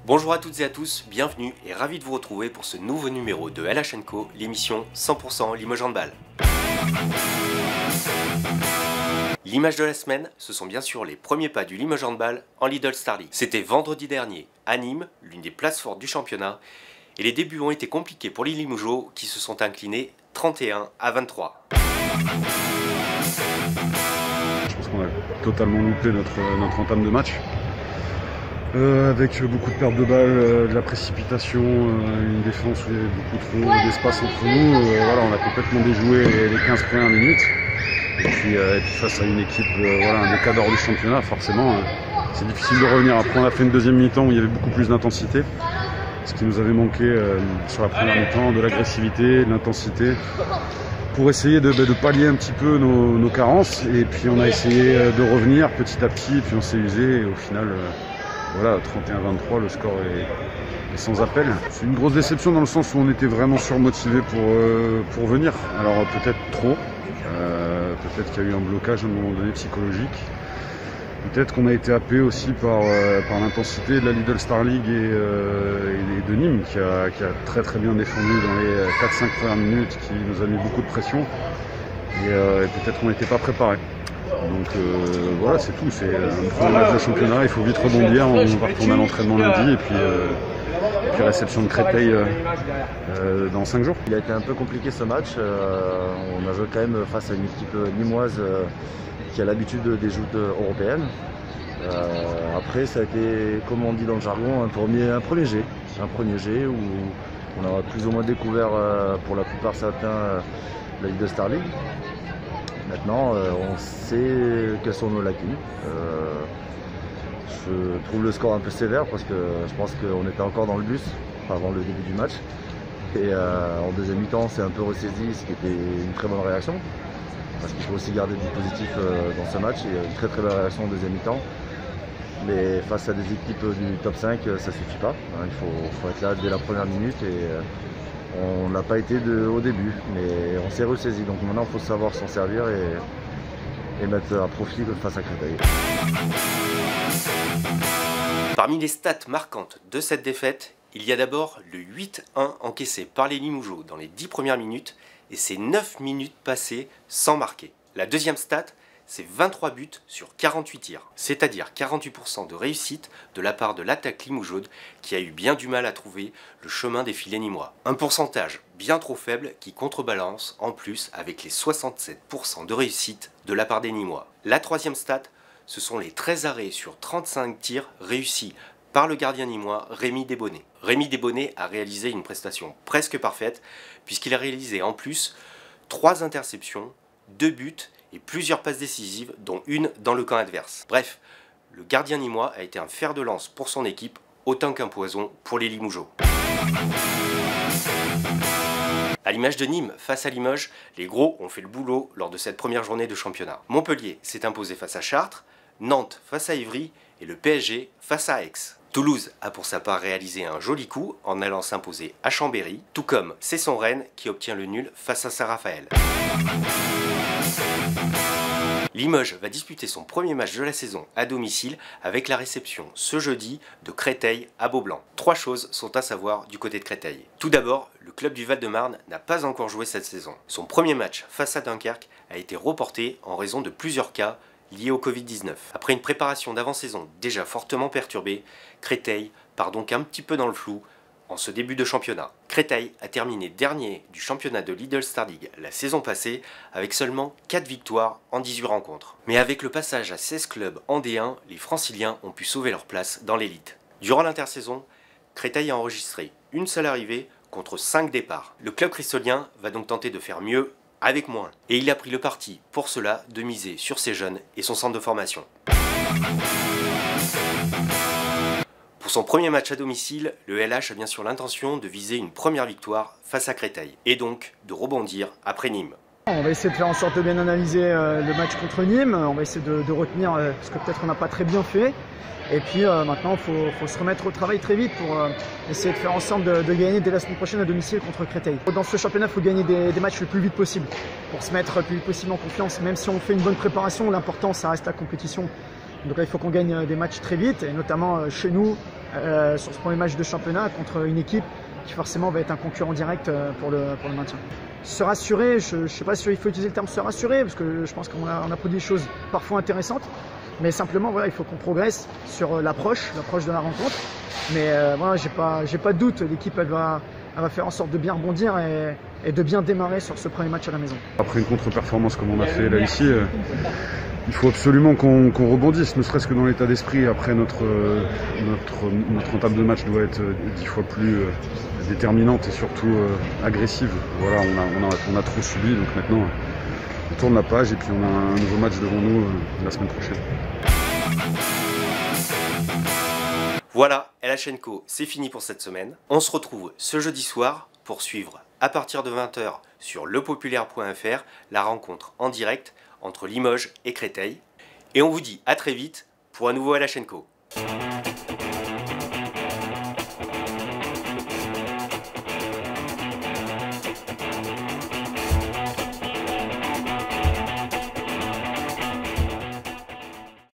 Bonjour à toutes et à tous, bienvenue et ravi de vous retrouver pour ce nouveau numéro de LH & Co, l'émission 100% Limoges Handball. L'image de la semaine, ce sont bien sûr les premiers pas du Limoges Handball en Lidl Star League. C'était vendredi dernier à Nîmes, l'une des places fortes du championnat, et les débuts ont été compliqués pour les Limogeaux qui se sont inclinés 31-23. Je pense qu'on a totalement loupé notre entame de match. Avec beaucoup de pertes de balles, de la précipitation, une défense où il y avait beaucoup trop d'espace entre nous. Voilà, on a complètement déjoué les 15 premières minutes. Et puis face à une équipe, un des cadres du championnat, forcément, c'est difficile de revenir. Après, on a fait une deuxième mi-temps où il y avait beaucoup plus d'intensité. Ce qui nous avait manqué sur la première mi-temps, de l'agressivité, de l'intensité, pour essayer de pallier un petit peu nos carences. Et puis on a essayé de revenir petit à petit, et puis on s'est usé, et au final... Voilà, 31-23, le score est sans appel. C'est une grosse déception dans le sens où on était vraiment surmotivé pour venir. Alors peut-être trop, peut-être qu'il y a eu un blocage à un moment donné psychologique. Peut-être qu'on a été happé aussi par l'intensité de la Lidl Star League et de Nîmes qui a très très bien défendu dans les 4-5 premières minutes, qui nous a mis beaucoup de pression. Et peut-être qu'on n'était pas préparé. Donc voilà, c'est tout, c'est un premier match de championnat, il faut vite rebondir, on va retourner à l'entraînement lundi et puis réception de Créteil dans 5 jours. Il a été un peu compliqué ce match, on a joué quand même face à une équipe nîmoise qui a l'habitude des joutes européennes. Après ça a été, comme on dit dans le jargon, un premier jet où on a plus ou moins découvert pour la plupart certains la Ligue de Star League. Maintenant, on sait quelles sont nos lacunes. Je trouve le score un peu sévère parce que je pense qu'on était encore dans le bus avant le début du match. Et en deuxième mi-temps, on s'est un peu ressaisi, ce qui était une très bonne réaction. Parce qu'il faut aussi garder du positif dans ce match. Il y a une très très belle réaction en deuxième mi-temps. Mais face à des équipes du top 5, ça ne suffit pas. Il faut être là dès la première minute. On n'a pas été au début, mais on s'est ressaisi. Donc maintenant, il faut savoir s'en servir et mettre à profit face à Créteil. Parmi les stats marquantes de cette défaite, il y a d'abord le 8-1 encaissé par les Limogeaux dans les 10 premières minutes et ces 9 minutes passées sans marquer. La deuxième stat, c'est 23 buts sur 48 tirs, c'est-à-dire 48% de réussite de la part de l'attaque limougeaude qui a eu bien du mal à trouver le chemin des filets nîmois. Un pourcentage bien trop faible qui contrebalance en plus avec les 67% de réussite de la part des Nîmois. La troisième stat, ce sont les 13 arrêts sur 35 tirs réussis par le gardien nîmois Rémi Desbonnets. Rémi Desbonnets a réalisé une prestation presque parfaite puisqu'il a réalisé en plus 3 interceptions, 2 buts et plusieurs passes décisives, dont une dans le camp adverse. Bref, le gardien nîmois a été un fer de lance pour son équipe, autant qu'un poison pour les Limougeaux. À l'image de Nîmes face à Limoges, les gros ont fait le boulot lors de cette première journée de championnat. Montpellier s'est imposé face à Chartres, Nantes face à Ivry et le PSG face à Aix. Toulouse a pour sa part réalisé un joli coup en allant s'imposer à Chambéry, tout comme c'est son Rennes qui obtient le nul face à Saint-Raphaël. Limoges va disputer son premier match de la saison à domicile avec la réception ce jeudi de Créteil à Beaublanc. 3 choses sont à savoir du côté de Créteil. Tout d'abord, le club du Val-de-Marne n'a pas encore joué cette saison. Son premier match face à Dunkerque a été reporté en raison de plusieurs cas liés au Covid-19. Après une préparation d'avant-saison déjà fortement perturbée, Créteil part donc un petit peu dans le flou en ce début de championnat. Créteil a terminé dernier du championnat de Lidl Star League la saison passée avec seulement 4 victoires en 18 rencontres. Mais avec le passage à 16 clubs en D1, les Franciliens ont pu sauver leur place dans l'élite. Durant l'intersaison, Créteil a enregistré une seule arrivée contre 5 départs. Le club cristolien va donc tenter de faire mieux avec moins. Et il a pris le parti pour cela de miser sur ses jeunes et son centre de formation. Pour son premier match à domicile, le LH a bien sûr l'intention de viser une première victoire face à Créteil et donc de rebondir après Nîmes. On va essayer de faire en sorte de bien analyser le match contre Nîmes, on va essayer de retenir ce que peut-être on n'a pas très bien fait. Et puis maintenant, il faut se remettre au travail très vite pour essayer de faire en sorte de gagner dès la semaine prochaine à domicile contre Créteil. Dans ce championnat, il faut gagner des matchs le plus vite possible pour se mettre le plus vite possible en confiance. Même si on fait une bonne préparation, l'important, ça reste la compétition. Donc là, il faut qu'on gagne des matchs très vite, et notamment chez nous, sur ce premier match de championnat, contre une équipe qui forcément va être un concurrent direct pour le maintien. Se rassurer, je ne sais pas si il faut utiliser le terme se rassurer, parce que je pense qu'on a produit des choses parfois intéressantes, mais simplement voilà, il faut qu'on progresse sur l'approche de la rencontre. Mais voilà, j'ai pas de doute, l'équipe elle va faire en sorte de bien rebondir et de bien démarrer sur ce premier match à la maison. Après une contre-performance comme on a fait là ici, il faut absolument qu'on rebondisse, ne serait-ce que dans l'état d'esprit. Après notre entame de match doit être 10 fois plus déterminante et surtout agressive. Voilà, on a trop subi, donc maintenant on tourne la page et puis on a un nouveau match devant nous la semaine prochaine. Voilà, LHNCO, c'est fini pour cette semaine. On se retrouve ce jeudi soir pour suivre à partir de 20 h sur lepopulaire.fr la rencontre en direct entre Limoges et Créteil. Et on vous dit à très vite pour un nouveau LHNCO.